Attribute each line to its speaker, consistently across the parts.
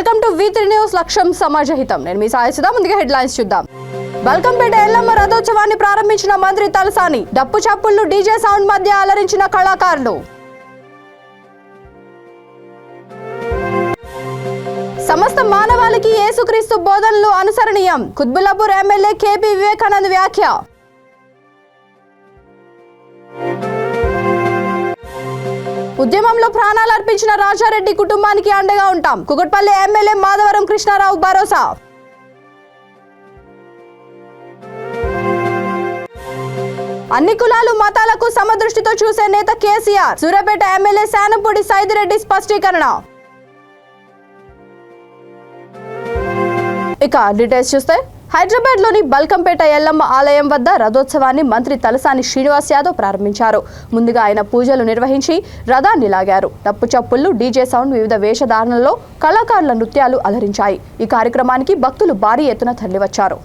Speaker 1: Welcome to V3 news. లక్ష్యం సమాజహితం. నేను మీ సాయసుదా. ముందుగా హెడ్లైన్స్ చూద్దాం. బల్కంపేట ఎల్లమ్మ రథోత్సవాన్ని ప్రారంభించిన మంత్రి తలసాని. డప్పు చప్పుళ్లు డీజే సౌండ్ మధ్య అలరించిన కళాకారులు. సమస్త మానవాళికి యేసుక్రీస్తు బోధనలు అనుసరణీయం. కుత్బుల్లాపూర్ ఎమ్మెల్యే కేపీ వివేకానంద్ వ్యాఖ్య. ఉద్యమంలో ప్రాణాలు అర్పించిన రాజారెడ్డి కుటుంబానికి అండగా ఉంటాం. కుకట్పల్లి ఎమ్మెల్యే మాధవరం కృష్ణారావు భరోసా. అన్ని కులాలు మతాలకు సమదృష్టితో చూసే నేత కేసీఆర్. సూర్యాపేట ఎమ్మెల్యే శానంపూడి సైదిరెడ్డి స్పష్టీకరణ. ఇక డీటెయిల్స్ చూస్తే, హైదరాబాద్ లోని బల్కంపేట ఎల్లమ్మ ఆలయం వద్ద రథోత్సవాన్ని మంత్రి తలసాని శ్రీనివాస్ యాదవ్ ప్రారంభించారు. ముందుగా ఆయన పూజలు నిర్వహించి రథాన్ని లాగారు. డప్పు చప్పుళ్లు, డీజే సౌండ్, వివిధ వేషధారణల్లో కళాకారుల నృత్యాలు అలరించాయి. ఈ కార్యక్రమానికి భక్తులు భారీ ఎత్తున తరలివచ్చారు.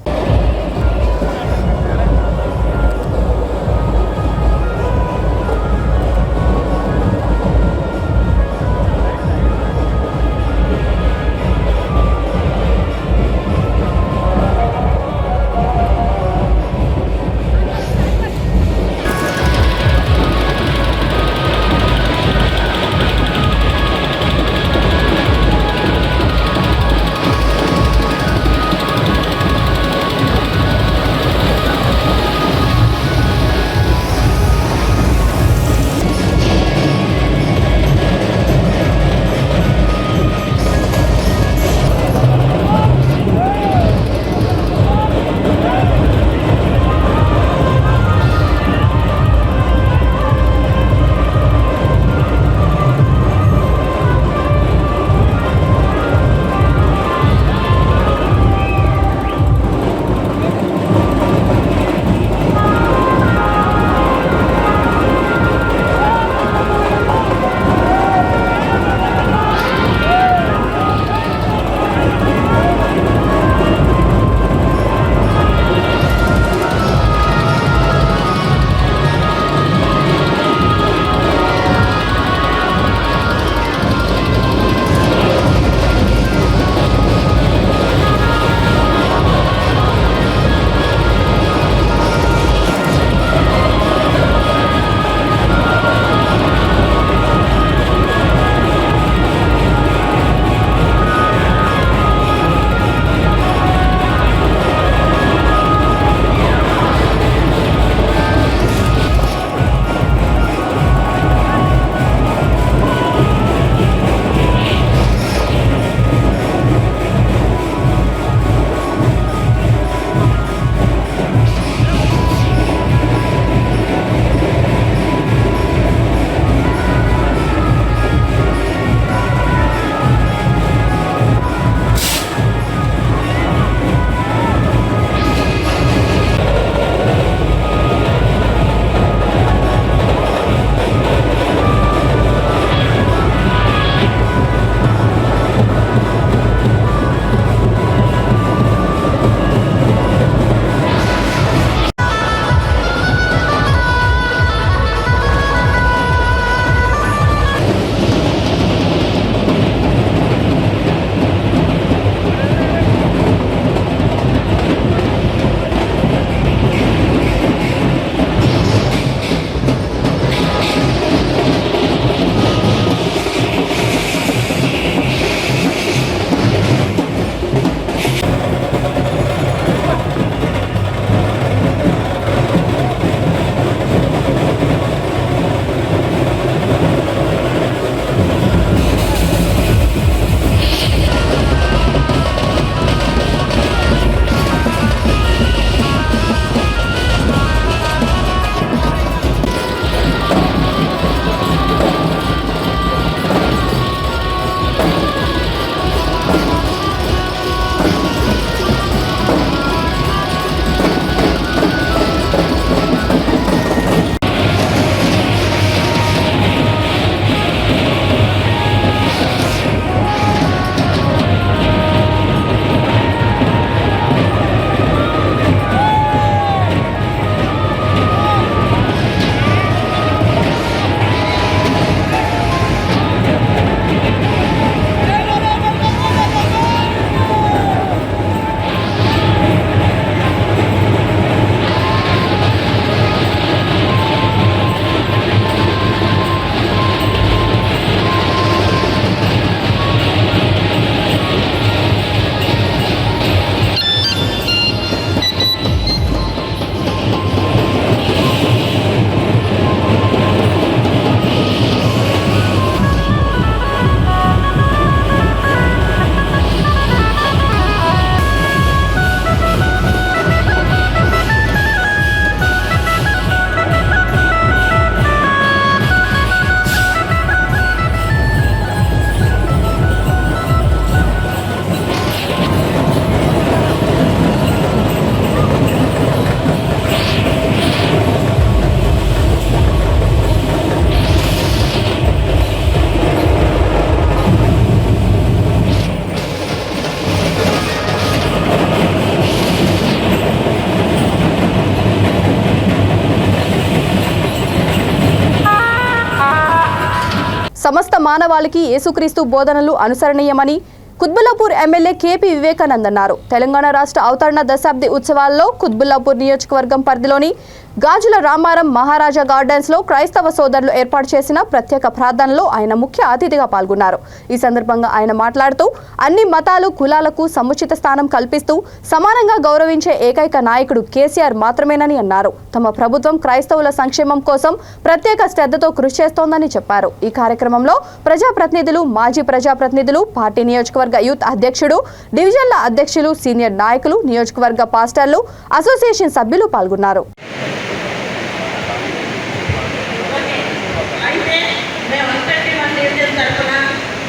Speaker 1: మానవాళికి యేసుక్రీస్తు బోధనలు అనుసరణీయమని కుత్బుల్లాపూర్ ఎమ్మెల్యే కేపీ వివేకానంద్ అన్నారు. తెలంగాణ రాష్ట్ర అవతరణ దశాబ్ది ఉత్సవాల్లో కుత్బుల్లాపూర్ నియోజకవర్గం పరిధిలోని గాజుల రామారం మహారాజా గార్డెన్స్ లో క్రైస్తవ సోదరులు ఏర్పాటు చేసిన ప్రత్యేక ప్రార్థనలో ఆయన ముఖ్య అతిథిగా పాల్గొన్నారు. ఈ సందర్భంగా ఆయన మాట్లాడుతూ అన్ని మతాలు కులాలకు సముచిత స్థానం కల్పిస్తూ సమానంగా గౌరవించే ఏకైక నాయకుడు కేసీఆర్ మాత్రమేనని అన్నారు. తమ ప్రభుత్వం క్రైస్తవుల సంక్షేమం కోసం ప్రత్యేక శ్రద్ధతో కృషి చేస్తోందని చెప్పారు. ఈ కార్యక్రమంలో ప్రజాప్రతినిధులు, మాజీ ప్రజాప్రతినిధులు, పార్టీ నియోజకవర్గ యూత్ అధ్యక్షుడు, డివిజన్ల అధ్యక్షులు, సీనియర్ నాయకులు, నియోజకవర్గ పాస్టర్లు, అసోసియేషన్ సభ్యులు పాల్గొన్నారు.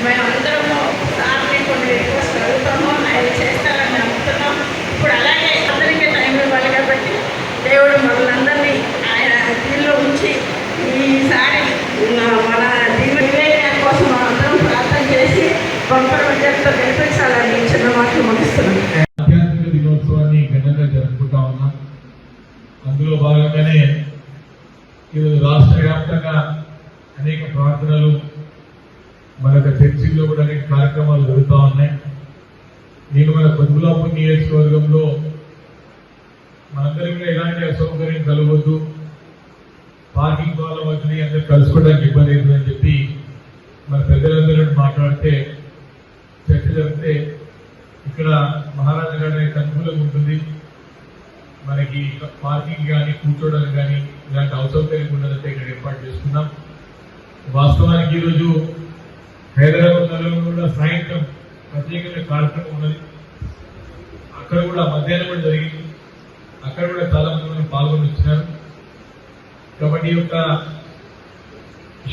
Speaker 2: మేమందరము సార్ని కొన్ని రిక్వెస్ట్ అడుగుతాము, ఆయన చేస్తారని నమ్ముతున్నాం. ఇప్పుడు అలాగే అందరికీ టైం ఇవ్వాలి కాబట్టి దేవుడు మనందరినీ ఆయన దీనిలో ఉంచి ఈసారి మన వివేకం కోసం అందరం ప్రార్థన చేసి గొప్ప విజయంతో గెలిపించాలని చిన్న మాటలు ముగిస్తున్నాం.
Speaker 3: ఆధ్యాత్మిక దినోత్సవాన్ని ఘనంగా జరుపుకుంటా ఉన్నాం. అందులో భాగంగానే ఈరోజు రాష్ట్ర వ్యాప్తంగా అనేక ప్రార్థనలు, మన చర్చిల్లో కూడా అనేక కార్యక్రమాలు జరుగుతూ ఉన్నాయి. నేను మన కుత్బుల్లాపూర్ నియోజకవర్గంలో మనందరికీ ఎలాంటి అసౌకర్యం కలగొద్దు, పార్కింగ్ ప్రాబ్లం అవుతుంది, అందరూ కలుసుకోవడానికి ఇబ్బంది అవుతుందని చెప్పి మన పెద్దలందరూ మాట్లాడితే చర్చ జరిగితే ఇక్కడ మహారాజా గారికి అనుకూలంగా ఉంటుంది, మనకి పార్కింగ్ కానీ కూర్చోవడానికి కానీ ఇలాంటి అసౌకర్యం ఉండదంటే ఇక్కడ ఏర్పాటు చేసుకున్నాం. వాస్తవానికి ఈరోజు హైదరాబాద్లో కూడా సాయంత్రం ప్రత్యేకంగా కార్యక్రమం ఉన్నది. అక్కడ కూడా మధ్యాహ్నం కూడా జరిగింది. అక్కడ కూడా చాలా మంది పాల్గొని వచ్చినారు. కాబట్టి ఈ యొక్క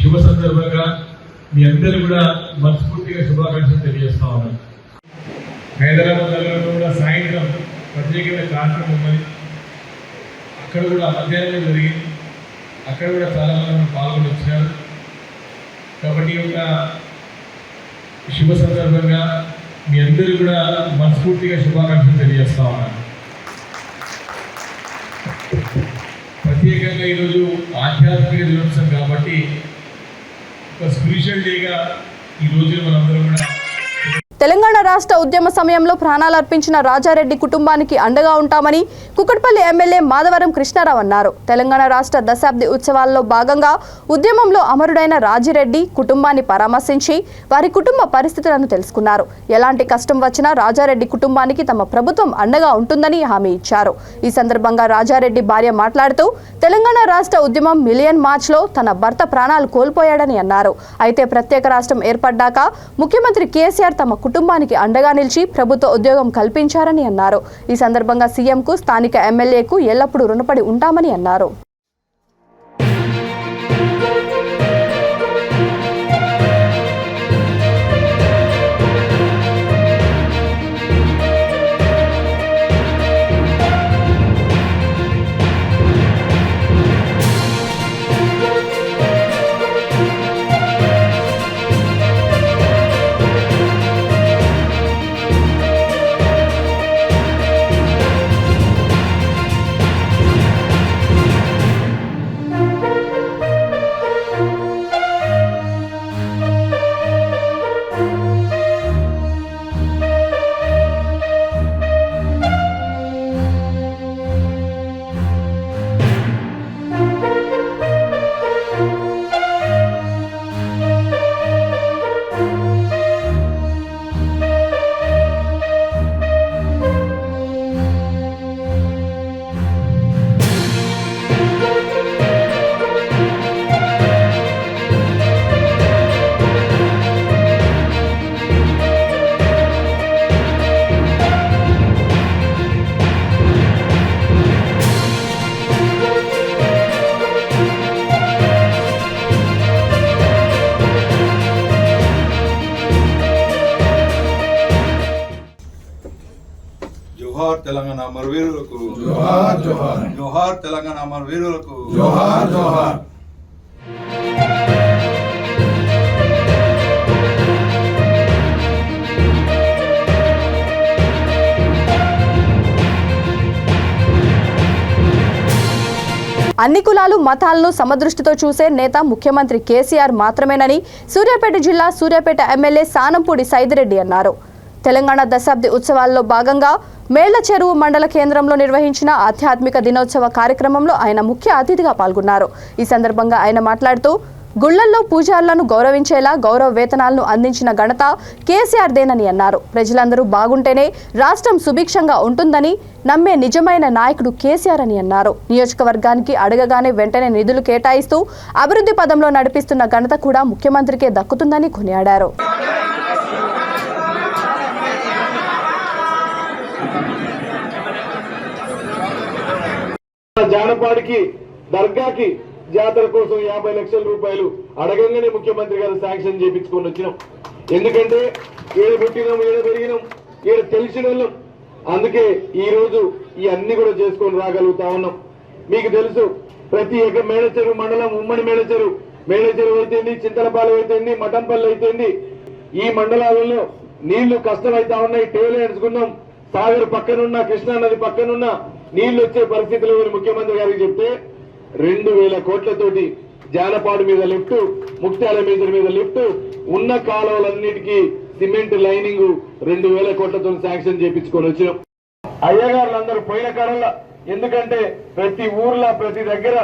Speaker 3: శుభ సందర్భంగా మీ అందరూ కూడా మనస్ఫూర్తిగా శుభాకాంక్షలు తెలియజేస్తా ఉన్నాను. హైదరాబాద్లో కూడా సాయంత్రం ప్రత్యేకంగా కార్యక్రమం ఉన్నది. అక్కడ కూడా మధ్యాహ్నం జరిగింది. అక్కడ కూడా చాలా మంది పాల్గొని వచ్చినారు. కాబట్టి ఈ యొక్క శుభ సందర్భంగా మీ అందరూ కూడా మనస్ఫూర్తిగా శుభాకాంక్షలు తెలియజేస్తా ఉన్నాను. ప్రత్యేకంగా ఈరోజు ఆధ్యాత్మిక దినోత్సవం కాబట్టి ఒక స్పిరిచువల్ డేగా ఈ రోజు మనందరం కూడా
Speaker 1: తెలంగాణ రాష్ట్ర ఉద్యమ సమయంలో ప్రాణాలర్పించిన రాజారెడ్డి కుటుంబానికి అండగా ఉంటామని కుకట్పల్లి ఎమ్మెల్యే మాధవరం కృష్ణారావు అన్నారు. తెలంగాణ రాష్ట్ర దశాబ్ది ఉత్సవాల్లో భాగంగా ఉద్యమంలో అమరుడైన రాజిరెడ్డి కుటుంబాన్ని పరామర్శించి వారి కుటుంబ పరిస్థితులను తెలుసుకున్నారు. ఎలాంటి కష్టం వచ్చినా రాజారెడ్డి కుటుంబానికి తమ ప్రభుత్వం అండగా ఉంటుందని హామీ ఇచ్చారు. ఈ సందర్భంగా రాజారెడ్డి భార్య మాట్లాడుతూ తెలంగాణ రాష్ట్ర ఉద్యమం మిలియన్ మార్చ్లో తన భర్త ప్రాణాలు కోల్పోయాడని అన్నారు. అయితే ప్రత్యేక రాష్ట్రం ఏర్పడ్డాక ముఖ్యమంత్రి కేసీఆర్ తమ కుటుంబానికి అండగా నిలిచి ప్రభుత్వ ఉద్యోగం కల్పించారని అన్నారు. ఈ సందర్భంగా సీఎంకు, స్థానిక ఎమ్మెల్యేకు ఎల్లప్పుడూ రుణపడి ఉంటామని అన్నారు.
Speaker 4: జోహార్ తెలంగాణ అమరవీరులకు,
Speaker 5: జోహార్ జోహార్.
Speaker 4: జోహార్ తెలంగాణ అమరవీరులకు,
Speaker 5: జోహార్ జోహార్.
Speaker 1: అన్ని కులాలు మతాలను సమదృష్టితో చూసే నేత ముఖ్యమంత్రి కేసీఆర్ మాత్రమేనని సూర్యాపేట జిల్లా సూర్యాపేట ఎమ్మెల్యే సానంపూడి సైదిరెడ్డి అన్నారు. తెలంగాణ దశాబ్ది ఉత్సవాల్లో భాగంగా మేళ్ల చెరువు మండల కేంద్రంలో నిర్వహించిన ఆధ్యాత్మిక దినోత్సవ కార్యక్రమంలో ఆయన ముఖ్య అతిథిగా పాల్గొన్నారు. ఈ సందర్భంగా ఆయన మాట్లాడుతూ గుళ్లల్లో పూజారులను గౌరవించేలా గౌరవ వేతనాలను అందించిన ఘనత కేసీఆర్దేనని అన్నారు. ప్రజలందరూ బాగుంటేనే రాష్ట్రం సుభిక్షంగా ఉంటుందని నమ్మే నిజమైన నాయకుడు కేసీఆర్ అని అన్నారు. నియోజకవర్గానికి అడగగానే వెంటనే నిధులు కేటాయిస్తూ అభివృద్ధి పదంలో నడిపిస్తున్న ఘనత కూడా ముఖ్యమంత్రికే దక్కుతుందని కొనియాడారు.
Speaker 6: జానపాడికి దర్గాకి జాతర కోసం 50 లక్షల రూపాయలు అడగంగానే ముఖ్యమంత్రి గారు శాంక్షన్ చేయించుకొని వచ్చినాం. ఎందుకంటే ఈడ పుట్టినాం, ఈడ పెరిగినాం, ఈడ తెలిసిన వాళ్ళం. అందుకే ఈ రోజు ఈ అన్ని కూడా చేసుకొని రాగలుగుతా ఉన్నాం. మీకు తెలుసు, ప్రతి మేడచెరువు మండలం, ఉమ్మడి మేడచెరువు అయితేంది, చింతలపాలెం అయితేంది, మఠంపల్లి అయితేంది, ఈ మండలాలలో నీళ్లు కష్టమైతా ఉన్నాయి. టేలు ఎంచుకున్నాం. సాగర్ పక్కనున్న, కృష్ణా నది పక్కనున్న నీళ్లు వచ్చే పరిస్థితులు ముఖ్యమంత్రి గారికి చెప్తే 2000 కోట్లతోటి జానపాడు మీద లిఫ్ట్, ముక్తాల మీద లిఫ్ట్, ఉన్న కాలువలన్నిటికీ సిమెంట్ లైనింగ్ 2000 కోట్లతో శాంక్షన్ చేయించుకొని వచ్చినాం. అయ్యగారులందరూ పోయిన కాలంలో, ఎందుకంటే ప్రతి ఊర్లో ప్రతి దగ్గర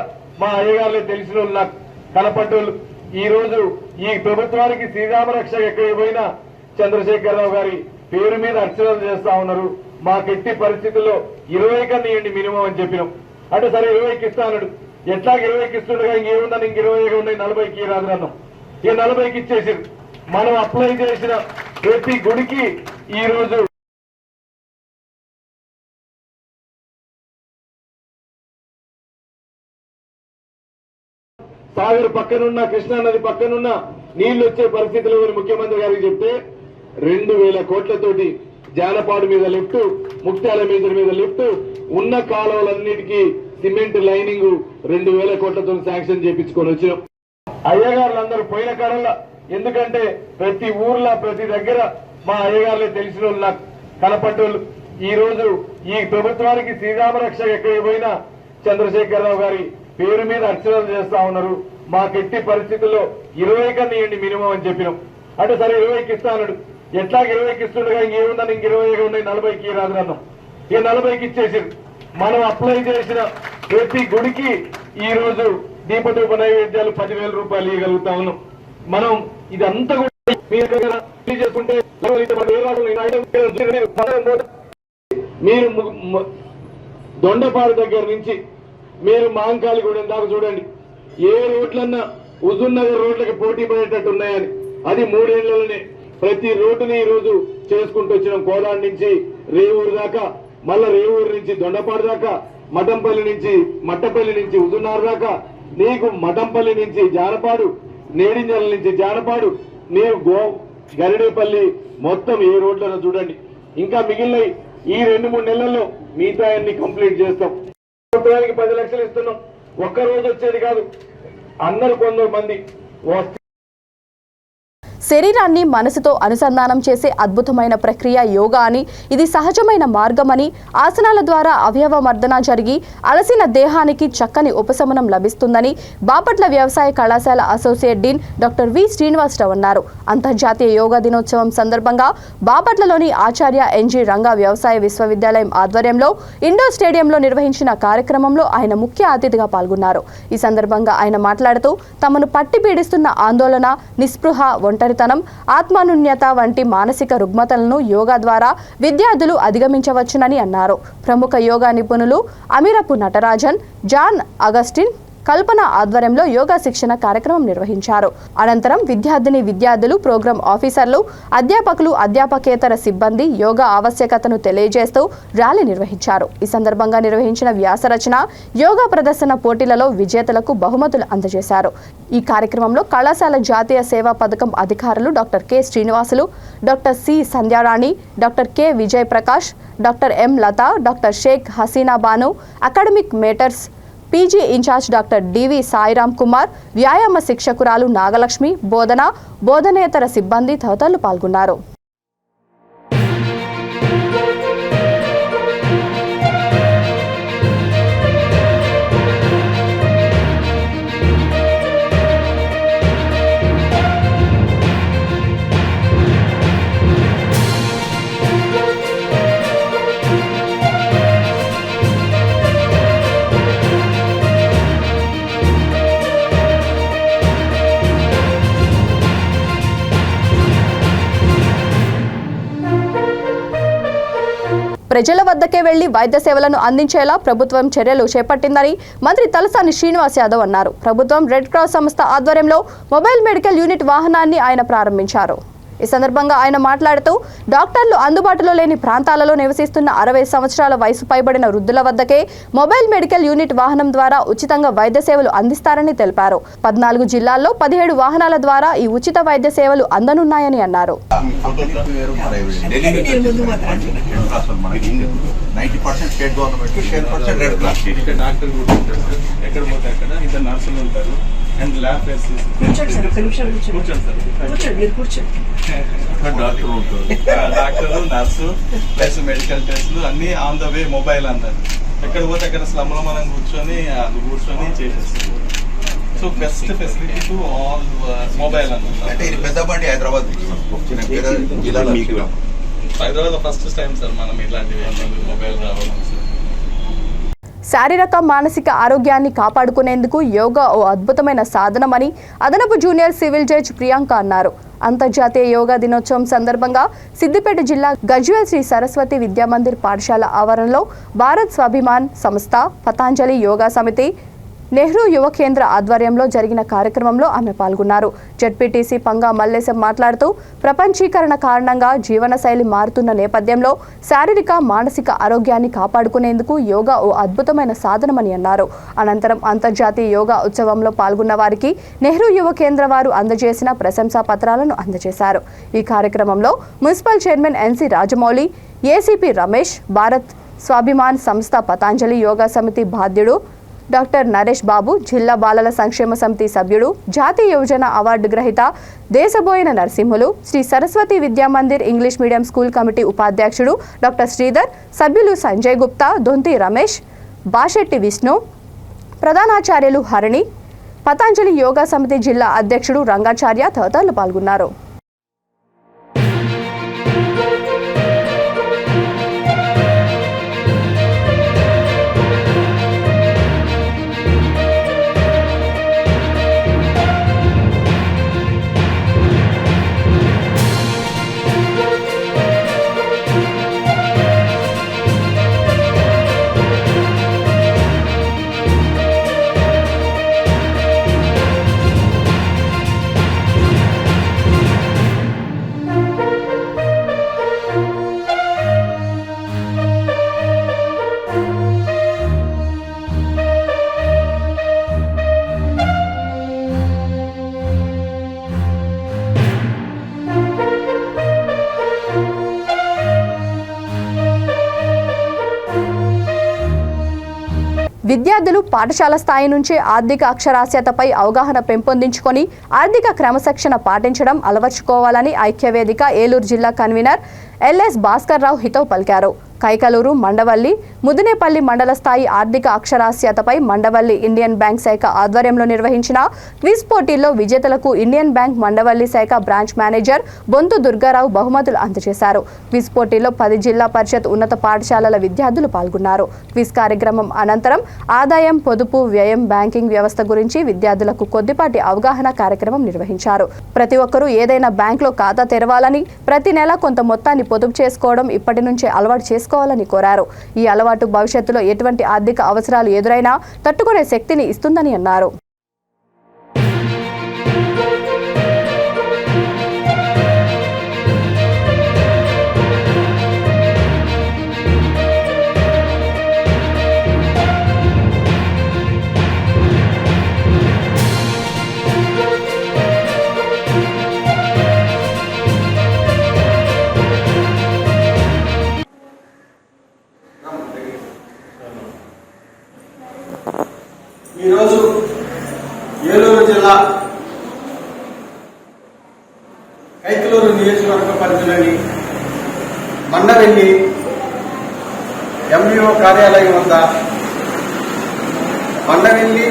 Speaker 6: మా అయ్యగారులే తెలిసిన వాళ్ళు, నాకు కనపడ్డోళ్ళు. ఈ రోజు ఈ ప్రభుత్వానికి శ్రీరామరక్ష ఎక్కడికి పోయినా చంద్రశేఖరరావు గారి పేరు మీద అర్చనలు చేస్తా ఉన్నారు. మాకెట్టి పరిస్థితుల్లో 20 కన్నా ఇవ్వండి మినిమం అని చెప్పినాం. అంటే సరే 20కి ఇస్తా అన్నాడు. ఎట్లాగ 20కి ఇస్తుండగా ఇంకేముందని ఇంక 20 ఉన్నాయి, 40కి రాదు అన్నాం. ఇక 40కి ఇచ్చేసారు. మనం అప్లై చేసిన ప్రతి గుడికి ఈ రోజు సాగర్ పక్కనున్న, కృష్ణా నది పక్కనున్న నీళ్లు వచ్చే పరిస్థితులు ముఖ్యమంత్రి గారికి చెప్తే 2000 కోట్లతోటి జానపాడు మీద లిఫ్ట్, ముక్తాల మీద లిఫ్ట్, ఉన్న కాలువలన్నిటికీ సిమెంట్ లైనింగ్ 2000 కోట్లతో శాంక్షన్ చేయించుకొని వచ్చినాం. అయ్యగారులందరూ పోయిన కాలంలో, ఎందుకంటే ప్రతి ఊర్లో ప్రతి దగ్గర మా అయ్యగారులే తెలిసిన వాళ్ళు, నాకు కనపడ్డోళ్ళు. ఈ రోజు ఈ ప్రభుత్వానికి శ్రీరామరక్ష ఎక్కడికి పోయినా చంద్రశేఖరరావు గారి పేరు మీద అర్చనలు చేస్తా ఉన్నారు. మాకెట్టి పరిస్థితుల్లో 20 కన్నా ఇవ్వండి మినిమం అని చెప్పినాం. అంటే సరే 20కి ఇస్తా అన్నాడు. ఎట్లాగ 20కి ఇస్తుండగా ఇంకేముందని ఇంక 20 ఉన్నాయి, 40కి రాదు అన్నాం. ఇక 40కి ఇచ్చేసారు. మనం అప్లై చేసిన ప్రతి గుడికి ఈ రోజు దీపధూప నైవేద్యాలు 10,000 రూపాయలు ఇవ్వగలుగుతా ఉన్నాం. మనం ఇదంతా కూడా మీ దగ్గర చేసుకుంటే మీరు దొండపాడు దగ్గర నుంచి మీరు మాంకాళిగూడెం దాకా చూడండి. ఏ రోడ్లన్నా హుజూర్ నగర్ రోడ్లకి పోటీ పడేటట్టు ఉన్నాయని, అది 3 ఏళ్లలోనే ప్రతి రోడ్డుని ఈ రోజు చేసుకుంటూ వచ్చినాం. కోదాడు నుంచి రేవూరు దాకా, మళ్ళా రేవూరు నుంచి దొండపాడు దాకా, మఠంపల్లి నుంచి హుజూర్నగర్ దాకా, నీకు మఠంపల్లి నుంచి జానపాడు, నేడింజల నుంచి జానపాడు, మీరు గరిడేపల్లి, మొత్తం ఏ రోడ్లను చూడండి. ఇంకా మిగిలిన ఈ 2-3 నెలల్లో మిగతా అన్ని కంప్లీట్ చేస్తాం. ప్రభుత్వానికి 10 లక్షలు ఇస్తున్నాం. ఒక్క రోజు వచ్చేది కాదు, అందరు కొందరు మంది వస్తే
Speaker 1: శరీరాన్ని మనసుతో అనుసంధానం చేసే అద్భుతమైన ప్రక్రియ యోగా అని, ఇది సహజమైన మార్గమని, ఆసనాల ద్వారా అవయవ మర్దన జరిగి అలసిన దేహానికి చక్కని ఉపశమనం లభిస్తుందని బాపట్ల వ్యవసాయ కళాశాల associate dean doctor V Srinivasarao అన్నారు. అంతర్జాతీయ యోగా దినోత్సవం సందర్భంగా బాపట్లలోని ఆచార్య ఎన్జీ రంగా వ్యవసాయ విశ్వవిద్యాలయం ఆధ్వర్యంలో ఇండోర్ స్టేడియంలో నిర్వహించిన కార్యక్రమంలో ఆయన ముఖ్య అతిథిగా పాల్గొన్నారు. ఈ సందర్భంగా ఆయన మాట్లాడుతూ తమను పట్టి పీడిస్తున్న ఆందోళన, నిస్పృహ, ఒంటరితనం, ఆత్మానున్యత వంటి మానసిక రుగ్మతలను యోగా ద్వారా విద్యార్థులు అధిగమించవచ్చునని అన్నారు. ప్రముఖ యోగా నిపుణులు అమీరపు నటరాజన్, జాన్ అగస్టిన్, కల్పన ఆధ్వర్యంలో యోగా శిక్షణ కార్యక్రమం నిర్వహించారు. అనంతరం విద్యార్థులు, ప్రోగ్రాం ఆఫీసర్లు, అధ్యాపకులు, అధ్యాపకేతర సిబ్బంది యోగా ఆవశ్యకతను తెలియజేస్తూ ర్యాలీ నిర్వహించారు. ఈ సందర్భంగా నిర్వహించిన వ్యాసరచన, యోగా ప్రదర్శన పోటీలలో విజేతలకు బహుమతులు అందజేశారు. ఈ కార్యక్రమంలో కళాశాల జాతీయ సేవా పథకం అధికారులు doctor K Srinivasulu, doctor C Sandhyarani, doctor K Vijay Prakash, doctor M Latha, doctor Sheikh Haseena Banu, academic matters PG incharge doctor DV Sairam Kumar, వ్యాయామ శిక్షకురాలు నాగలక్ష్మి, బోధనేతర సిబ్బంది తదితరులు పాల్గొన్నారు. ప్రజల వద్దకే వెళ్లి వైద్య సేవలను అందించేలా ప్రభుత్వం చర్యలు చేపట్టిందని మంత్రి తలసాని శ్రీనివాస్ యాదవ్ అన్నారు. ప్రభుత్వం రెడ్ క్రాస్ సంస్థ ఆధ్వర్యంలో మొబైల్ మెడికల్ యూనిట్ వాహనాన్ని ఆయన ప్రారంభించారు. ఈ సందర్భంగా ఆయన మాట్లాడుతూ డాక్టర్లు అందుబాటులో లేని ప్రాంతాలలో నివసిస్తున్న 60 సంవత్సరాల వయసు పైబడిన వృద్ధుల వద్దకే మొబైల్ మెడికల్ యూనిట్ వాహనం ద్వారా ఉచితంగా వైద్య సేవలు అందిస్తారని తెలిపారు. 14 జిల్లాల్లో 17 వాహనాల ద్వారా ఈ ఉచిత వైద్య సేవలు అందనున్నాయని అన్నారు.
Speaker 5: 90% స్టేట్ గవర్నమెంట్, 10% రెడ్ క్రాస్.
Speaker 7: ఇక్కడ డాక్టర్ కూడా ఉంటారు సార్. ఎక్కడ పోతే అక్కడ ఇద్దరు నర్సులు ఉంటారు అండ్ ల్యాబ్ టెస్ట్ కూర్చోండి సార్. డాక్టర్ ఉంటారు, డాక్టర్ నర్సు ప్లస్ మెడికల్ టెస్ట్లు అన్ని ఆన్ ద వే మొబైల్ అన్నారు. ఎక్కడ పోతే అక్కడ స్లమ్లో మనం కూర్చొని చేసేస్తాం. So best facility to all mobile అన్నారు.
Speaker 5: అంటే ఇది పెద్ద బండి హైదరాబాద్ జిల్లాలో
Speaker 7: హైదరాబాద్ ఫస్ట్ టైం సార్ మనం ఇలాంటివి మొబైల్ రావడం సార్.
Speaker 1: శారీరక మానసిక ఆరోగ్యాన్ని కాపాడుకునేందుకు యోగా ఓ అద్భుతమైన సాధనమని అదనపు జూనియర్ సివిల్ జడ్జి ప్రియాంక అన్నారు. అంతర్జాతీయ యోగా దినోత్సవం సందర్భంగా సిద్దిపేట జిల్లా గజ్వేల్ శ్రీ సరస్వతి విద్యామందిర్ పాఠశాల ఆవరణలో భారత్ స్వాభిమాన్ సంస్థ, పతాంజలి యోగా సమితి, నెహ్రూ యువ కేంద్ర ఆధ్వర్యంలో జరిగిన కార్యక్రమంలో ఆమె పాల్గొన్నారు. జడ్పీటీసీ పంగా మల్లేశం మాట్లాడుతూ ప్రపంచీకరణ కారణంగా జీవనశైలి మారుతున్న నేపథ్యంలో శారీరక మానసిక ఆరోగ్యాన్ని కాపాడుకునేందుకు యోగా ఓ అద్భుతమైన సాధనమని అన్నారు. అనంతరం అంతర్జాతీయ యోగా ఉత్సవంలో పాల్గొన్న వారికి నెహ్రూ యువ కేంద్ర వారు అందజేసిన ప్రశంసా పత్రాలను అందజేశారు. ఈ కార్యక్రమంలో మున్సిపల్ చైర్మన్ ఎన్సి రాజమౌళి, ఏసీపీ రమేష్, భారత్ స్వాభిమాన్ సంస్థ పతాంజలి యోగా సమితి బాధ్యుడు డాక్టర్ నరేష్ బాబు, జిల్లా బాలల సంక్షేమ సమితి సభ్యుడు, జాతీయ యువజన అవార్డు గ్రహీత Deshaboina Narasimhulu, Shri Saraswati Vidyamandir English medium school committee ఉపాధ్యక్షుడు డాక్టర్ శ్రీధర్, సభ్యులు సంజయ్ గుప్తా, దొంతి రమేష్, బాషెట్టి విష్ణు, ప్రధానాచార్యులు హరిణి, పతాంజలి యోగా సమితి జిల్లా అధ్యక్షుడు రంగాచార్య తదితరులు పాల్గొన్నారు. విద్యార్థులు పాఠశాల స్థాయి నుంచే ఆర్థిక అక్షరాస్యతపై అవగాహన పెంపొందించుకొని ఆర్థిక క్రమశిక్షణ పాటించడం అలవర్చుకోవాలని ఐక్యవేదిక ఏలూరు జిల్లా కన్వీనర్ ఎల్ఎస్ భాస్కర్ రావు హితవు పలికారు. కైకలూరు, మండవల్లి, ముదినేపల్లి మండల స్థాయి ఆర్థిక అక్షరాస్యతపై మండవల్లి ఇండియన్ బ్యాంక్ శాఖ ఆధ్వర్యంలో నిర్వహించిన క్విజ్ పోటీల్లో విజేతలకు ఇండియన్ బ్యాంక్ మండవల్లి శాఖ బ్రాంచ్ మేనేజర్ బొంతు దుర్గారావు బహుమతులు అందజేశారు. క్విజ్ పోటీల్లో 10 జిల్లా పరిషత్ ఉన్నత పాఠశాలల విద్యార్థులు పాల్గొన్నారు. క్విజ్ కార్యక్రమం అనంతరం ఆదాయం, పొదుపు, వ్యయం, బ్యాంకింగ్ వ్యవస్థ గురించి విద్యార్థులకు కొద్దిపాటి అవగాహన కార్యక్రమం నిర్వహించారు. ప్రతి ఒక్కరూ ఏదైనా బ్యాంకులో ఖాతా తెరవాలని, ప్రతి నెల కొంత మొత్తాన్ని పొదుపు చేసుకోవడం ఇప్పటి నుంచే అలవాటు చేసుకోవాలని కోరారు. ఈ అలవాటు భవిష్యత్తులో ఎటువంటి ఆర్థిక అవసరాలు ఎదురైనా తట్టుకునే శక్తిని ఇస్తుందని అన్నారు.
Speaker 8: ఈరోజు ఏలూరు జిల్లా కైకలూరు నియోజకవర్గ పరిధిలోని మండవెల్లి ఎంఈఓ కార్యాలయం వద్ద మండవెల్లి,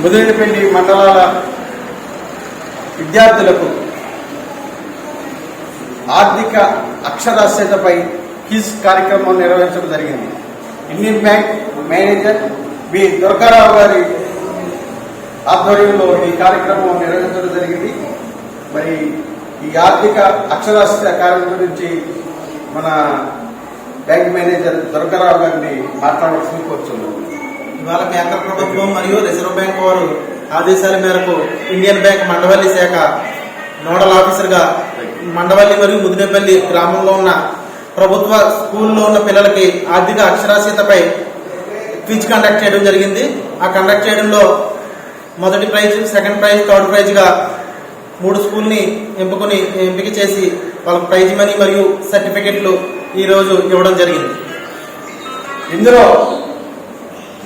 Speaker 8: ముదినేపల్లి మండలాల విద్యార్థులకు ఆర్థిక అక్షరాస్యతపై క్విజ్ కార్యక్రమం నిర్వహించడం జరిగింది. Indian bank manager B Durgarao గారి ఆధ్వర్యంలో ఈ కార్యక్రమం నిర్వహించడం జరిగింది. మరి ఈ ఆర్థిక అక్షరాస్యత కార్యక్రమం గురించి మన బ్యాంక్ మేనేజర్ దుర్గారావు గారిని మాట్లాడవలసింది కోరుతున్నాను.
Speaker 9: ఇవాళ కేంద్ర ప్రభుత్వం మరియు రిజర్వ్ బ్యాంక్ వారు ఆదేశాల మేరకు ఇండియన్ బ్యాంక్ మండవల్లి శాఖ నోడల్ ఆఫీసర్గా మండవల్లి మరియు ముదినేపల్లి గ్రామంలో ఉన్న ప్రభుత్వ స్కూల్లో ఉన్న పిల్లలకి ఆర్థిక అక్షరాస్యతపై క్విజ్ కండక్ట్ చేయడం జరిగింది. ఆ కండక్ట్ చేయడంలో మొదటి ప్రైజ్, సెకండ్ ప్రైజ్, థర్డ్ ప్రైజ్గా 3 స్కూల్ని ఎంపిక చేసి వాళ్ళకి ప్రైజ్ మనీ మరియు సర్టిఫికెట్లు ఈరోజు ఇవ్వడం జరిగింది.
Speaker 8: ఇందులో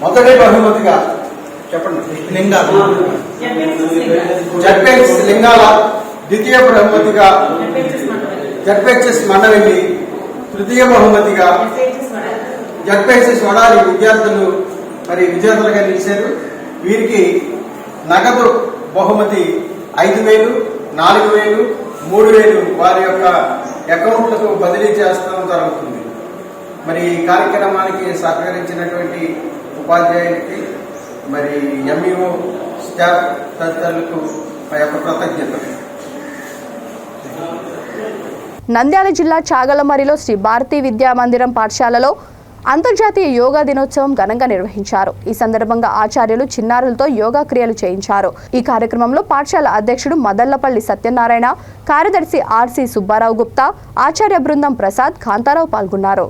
Speaker 8: మొదటి బహుమతిగా చెప్పండి
Speaker 9: లింగాలు
Speaker 8: జడ్పిహెచ్ఎస్ లింగాల, ద్వితీయ బహుమతిగా జడ్పిహెచ్ఎస్ మండవెల్లి, తృతీయ బహుమతిగా జడ్పిహెచ్ఎస్ వడాలి విద్యార్థులుగా నిలిచారు. వీరికి నగదు బహుమతి 5,000, 4,000, 3,000 వారి యొక్క అకౌంట్లకు బదిలీ చేస్తూ జరుగుతుంది. మరి ఈ కార్యక్రమానికి సహకరించినటువంటి ఉపాధ్యాయులకి, మరి ఎంఈఓ స్టాఫ్ తదితరులకు మా యొక్క కృతజ్ఞతలు.
Speaker 1: నంద్యాల జిల్లా చాగలమరిలో శ్రీ భారతీ విద్యా మందిరం పాఠశాలలో అంతర్జాతీయ యోగా దినోత్సవం ఘనంగా నిర్వహించారు. ఈ సందర్భంగా ఆచార్యులు చిన్నారులతో యోగా క్రియలు చేయించారు. ఈ కార్యక్రమంలో పాఠశాల అధ్యక్షుడు మదర్లపల్లి సత్యనారాయణ, కార్యదర్శి ఆర్సి సుబ్బారావు గుప్తా, ఆచార్య బృందం ప్రసాద్, కాంతారావు పాల్గొన్నారు.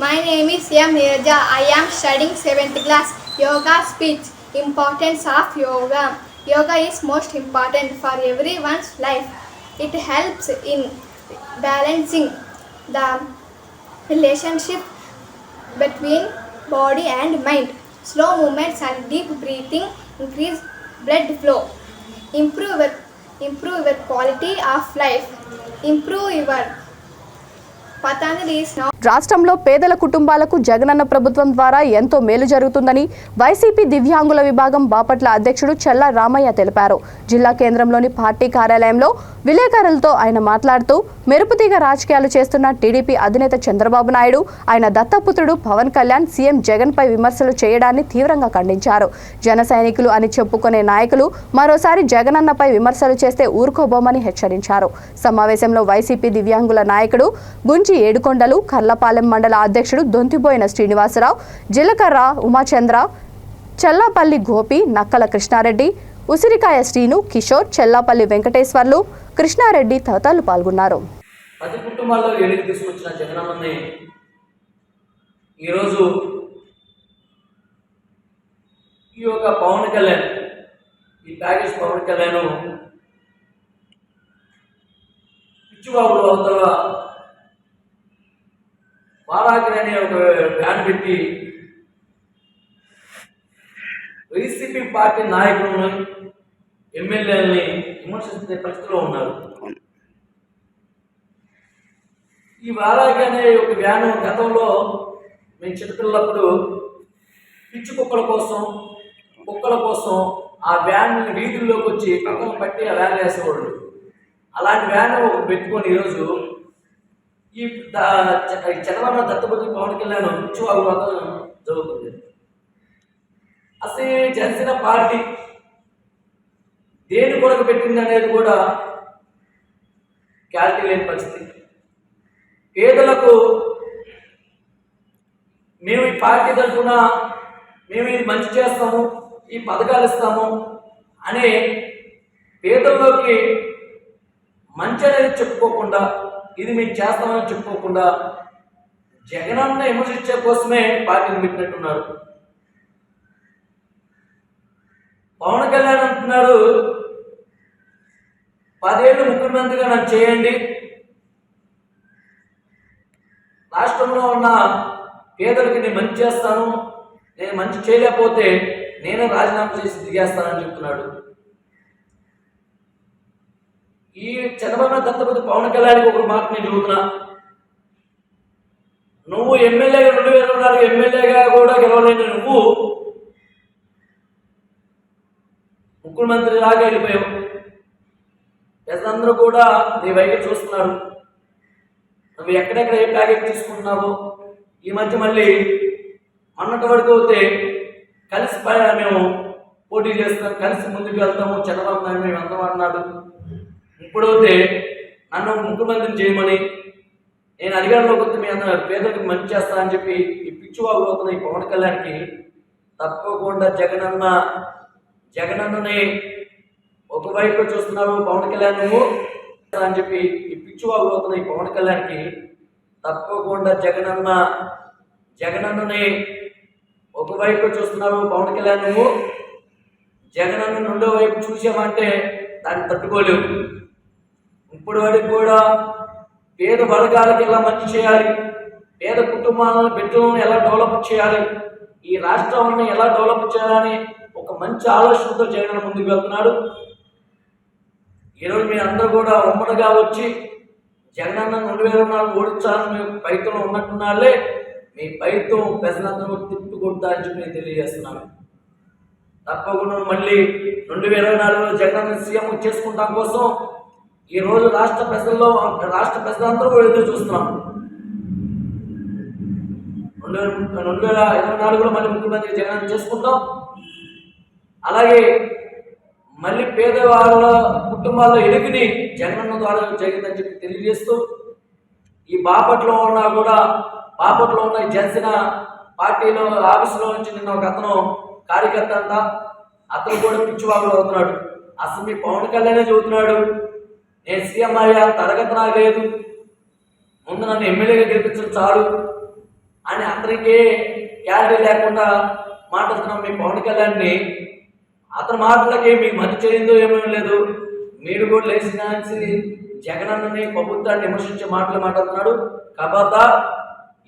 Speaker 10: My name is M. Niraja. I am studying 7th class. Yoga speech. Importance of yoga. Yoga is most important for everyone's life. It helps in balancing the relationship between body and mind. Slow movements and deep breathing increase blood flow. Improve your quality of life. Improve your
Speaker 1: రాష్ట్రంలో పేదల కుటుంబాలకు జగనన్న ప్రభుత్వం ద్వారా ఎంతో మేలు జరుగుతుందని YCP దివ్యాంగుల విభాగం బాపట్ల అధ్యక్షుడు చెల్లా రామయ్య తెలిపారు. జిల్లా కేంద్రంలోని పార్టీ కార్యాలయంలో విలేకరులతో ఆయన మాట్లాడుతూ మెరుపుతీగ రాజకీయాలు చేస్తున్న టీడీపీ అధినేత చంద్రబాబు నాయుడు, ఆయన దత్తపుత్రుడు పవన్ కళ్యాణ్ సీఎం జగన్ పై విమర్శలు చేయడాన్ని తీవ్రంగా ఖండించారు. జన సైనికులు అని చెప్పుకునే నాయకులు మరోసారి జగనన్నపై విమర్శలు చేస్తే ఊరుకోబోమని హెచ్చరించారు. సమావేశంలో వైసీపీ దివ్యాంగుల నాయకుడు గుంజి ఏడుకొండలు, కర్లపాలెం మండల అధ్యక్షుడు దొంతిబోయిన శ్రీనివాసరావు, జిలకర్ర ఉమాచంద్ర, చెల్లాపల్లి గోపి, నక్కల కృష్ణారెడ్డి, ఉసిరికాయ శ్రీను, కిషోర్, చెల్లాపల్లి వెంకటేశ్వర్లు, కృష్ణారెడ్డి తదితరులు పాల్గొన్నారు.
Speaker 11: ప్రతి కుటుంబాల్లో ఏడుగు తీసుకొచ్చిన జగనన్నని ఈరోజు ఈ యొక్క పవన్ కళ్యాణ్, ఈ ప్యాకేజ్ పవన్ కళ్యాణ్ పిచ్చిబాబులు అవతల వారాగిరి అనే ఒక బ్యాన్ పెట్టి వైసీపీ పార్టీ నాయకులను, ఎమ్మెల్యేలని విమర్శించే పరిస్థితిలో ఉన్నారు. ఈ వారాగి అనే ఒక వ్యాను గతంలో మేము చిన్నపిల్లప్పుడు పిచ్చి కుక్కల కోసం ఆ వ్యాన్ వీధుల్లోకి వచ్చి పక్కన పట్టి ఆ వ్యాన్ వేసేవాళ్ళు. అలాంటి వ్యాన్ పెట్టుకొని ఈరోజు ఈ చంద్రబాబు దత్తపతి పవన్ కళ్యాణ్ పిచ్చివాగులు జరుగుతుంది. అసలు జనసేన పార్టీ దేని కొరకు పెట్టింది అనేది కూడా క్లారిటీ లేని పరిస్థితి. పేదలకు మేము ఈ పార్టీ తరఫున మేము ఇది మంచి చేస్తాము, ఈ పథకాలు ఇస్తాము అనే పేదల్లోకి మంచి అనేది చెప్పుకోకుండా, ఇది మేము చేస్తామని చెప్పుకోకుండా జగనన్న విమర్శించే కోసమే పార్టీని పెట్టినట్టున్నారు. పవన్ కళ్యాణ్ అంటున్నాడు 10 ఏళ్ళు ముఖ్యమంత్రిగా నన్ను చేయండి, రాష్ట్రంలో ఉన్న పేదలకి నేను మంచి చేస్తాను, నేను మంచి చేయలేకపోతే నేనే రాజీనామా చేసి దిగేస్తానని చెప్తున్నాడు. ఈ చంద్రబాబు దత్తపతి పవన్ కళ్యాణ్కి ఒక మాట నేను చెబుతున్నా, నువ్వు ఎమ్మెల్యేగా 2024 ఎమ్మెల్యేగా కూడా గెలవలేని నువ్వు ముఖ్యమంత్రి లాగా వెళ్ళిపోయావు. ప్రజలందరూ కూడా నీ వైపు చూస్తున్నారు. నువ్వు ఎక్కడెక్కడ ఏ ప్యాకేజ్ తీసుకుంటున్నావో. ఈ మధ్య మళ్ళీ అన్నటి వరకు అయితే కలిసి మేము పోటీ చేస్తాం, కలిసి ముందుకు వెళ్తాము, చంద్రబాబు నాయుడు మేము అందం అన్నాడు. ఇప్పుడైతే నన్ను ముఖ్యమంత్రిని చేయమని నేను అధికారంలోకి వస్తే మీ అందరూ పేదలకు మంచి చేస్తానని చెప్పి ఈ పిచ్చివాగులు అవుతున్న ఈ పవన్ కళ్యాణ్కి తప్పకుండా జగనన్నని ఒకవైపు చూస్తున్నారు పవన్ కళ్యాణ్ నువ్వు అని చెప్పి ఈ పిచ్చివాగులు అవుతున్న ఈ పవన్ కళ్యాణ్కి తప్పకుండా జగనన్నని ఒకవైపు చూస్తున్నారు పవన్ కళ్యాణ్ నువ్వు జగనన్న రెండో వైపు చూసామంటే దాన్ని తట్టుకోలేవు. ఇప్పుడు వాడికి కూడా పేద వర్గాలకు ఎలా మంచి చేయాలి, పేద కుటుంబాలను బిడ్డలను ఎలా డెవలప్ చేయాలి, ఈ రాష్ట్రాన్ని ఎలా డెవలప్ చేయాలని ఒక మంచి ఆలోచనతో జగన్ ముందుకు వెళ్తున్నాడు. ఈరోజు మీ అందరూ కూడా ఉమ్మడిగా వచ్చి జగనన్న 2024 ఓడించాలని మీ పైతో ఉన్నట్టున్నాళ్ళే మీ పైతో ప్రజలందరూ తిప్పుకొడతా అని చెప్పి నేను తెలియజేస్తున్నాను. తప్పకుండా మళ్ళీ 2024లో జగనన్న సీఎం చేసుకుంటాం కోసం ఈ రోజు రాష్ట్ర ప్రజలందరూ కూడా ఎదురు చూస్తున్నాం. 2024లో మళ్ళీ ముఖ్యమంత్రి జగన్ చేసుకుంటాం. అలాగే మళ్ళీ పేదవాళ్ళ కుటుంబాల్లో ఎలుగుని జగనన్న ద్వారా జరిగిందని చెప్పి తెలియజేస్తూ ఈ బాపట్లో ఉన్న జనసేన పార్టీలో ఆఫీసులో నుంచి నిన్న ఒక అతను కార్యకర్త అంట, అతను కూడా పిచ్చివాగులు అవుతున్నాడు. అసలు మీ పవన్ కళ్యాణే చెబుతున్నాడు నేను సీఎం అయ్యా తరగతి నాకు లేదు, ముందు నన్ను ఎమ్మెల్యేగా గెలిపించడం చాలు అని అతనికి క్యాలరీ లేకుండా మాట్లాడుతున్నాం మీ పవన్ కళ్యాణ్ని. అతని మాటలకి మీకు మతి చేయిందో ఏమీ లేదు. మీరు కూడా లేచి జగనన్నని ప్రభుత్వాన్ని విమర్శించే మాటలు మాట్లాడుతున్నాడు. కాబట్టి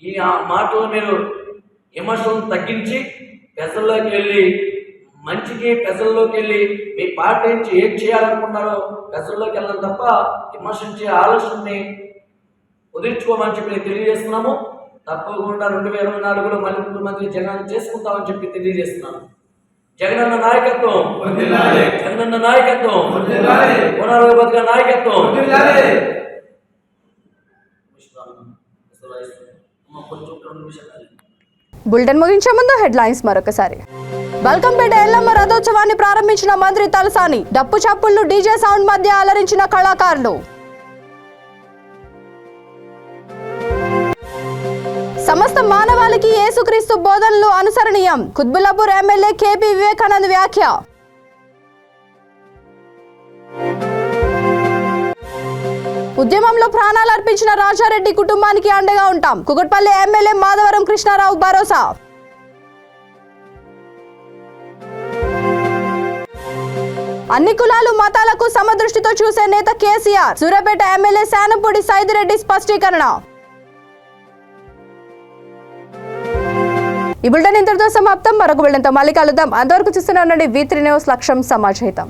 Speaker 11: ఈ మాటలు మీరు విమర్శలను తగ్గించి ప్రజల్లోకి వెళ్ళి ప్రజల్లోకి వెళ్ళి మీ పార్టీ నుంచి ఏం చేయాలనుకున్నారో ప్రజల్లోకి వెళ్ళడం తప్ప విమర్శించే ఆలోచనని కుదుర్చుకోమని చెప్పి తెలియజేస్తున్నాము. తప్పకుండా 2024లో మళ్ళీ ముఖ్యమంత్రి జగన్ చేసుకుంటామని చెప్పి తెలియజేస్తున్నాను. జగనన్న నాయకత్వం, పునరుద్ధరణ నాయకత్వం.
Speaker 1: బులెటిన్ ముగించే ముందు హెడ్లైన్స్ మరొకసారి. బల్కంపేట ఎల్లమ్మ రథోత్సవాన్ని ప్రారంభించిన మంత్రి తలసాని. డప్పు చప్పుళ్లు డీజే సౌండ్ మధ్య అలరించిన కళాకారులు. సమస్త మానవాళికి యేసుక్రీస్తు బోధనలు అనుసరణీయం. కుత్బుల్లాపూర్ ఎమ్మెల్యే కేపీ వివేకానంద్ వ్యాఖ్య. ఉద్యమంలో ప్రాణాలు అర్పించిన రాజారెడ్డి కుటుంబానికి అండగా ఉంటాం. కుకట్పల్లి ఎమ్మెల్యే మాధవరం కృష్ణారావు భరోసా. అన్ని కులాలు మతాలకు సమదృష్టితో చూసే నేత కేసీఆర్. సూర్యాపేట ఎమ్మెల్యే శానంపూడి సైదిరెడ్డి స్పష్టీకరణ. ఈ బులెటిన్ ఇంతటితో సమాప్తం. మరొక బులెటిన్తో మళ్ళీ కలుద్దాం. అంతవరకు చూస్తూనే ఉండండి V3 న్యూస్. లక్ష్యం సమాజహితం.